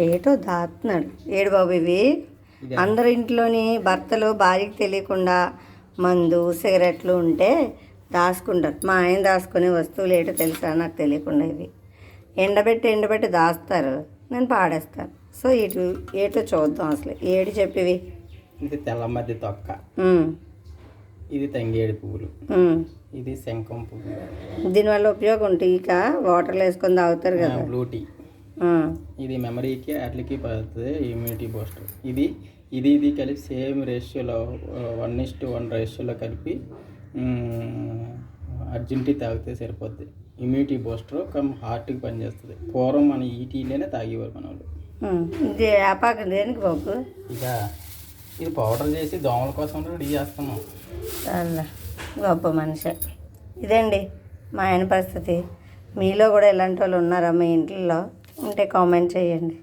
ఏటో దాస్తున్నాడు. ఏడు బాబు ఇవి అందరి ఇంట్లోని భర్తలు భార్యకి తెలియకుండా మందు సిగరెట్లు ఉంటే దాచుకుంటారు. మా ఆయన దాచుకునే వస్తువులు ఏటో తెలుసా? నాకు తెలియకుండా ఇవి ఎండబెట్టి దాస్తారు, నేను పాడేస్తాను. సో ఇటు ఏటో చూద్దాం. అసలు ఏడు చెప్పివి. ఇది తెల్లమద్ది తొక్క, ఇది తంగేడు పువ్వులు, ఇది శంఖం పువ్వు. దీనివల్ల ఉపయోగం టీకా వాటర్లో వేసుకొని తాగుతారు కదా, బ్లూ టీ. ఇది మెమరీకి అట్లకి పడుతుంది, ఇమ్యూనిటీ బూస్టర్. ఇది ఇది ఇది కలిపి సేమ్ రేషియోలో 1:1 రేషియోలో కలిపి అర్జెంటీ తాగితే సరిపోద్ది. ఇమ్యూనిటీ బూస్టర్ కమ్ హార్ట్కి పనిచేస్తుంది. పూర్వం మన ఈ టీలోనే తాగేవారు మన వాళ్ళు. ఇది వేపాకు దేనికి బాబు? ఇక ఇది పౌడర్ చేసి దోమల కోసం రెడీ చేస్తున్నాం. చాలా గొప్ప మనిషి. ఇదండి మా ఆయన పరిస్థితి. మీలో కూడా ఇలాంటి వాళ్ళు ఉన్నారా మీ ఇంట్లో? ఉంటే కామెంట్ చేయండి.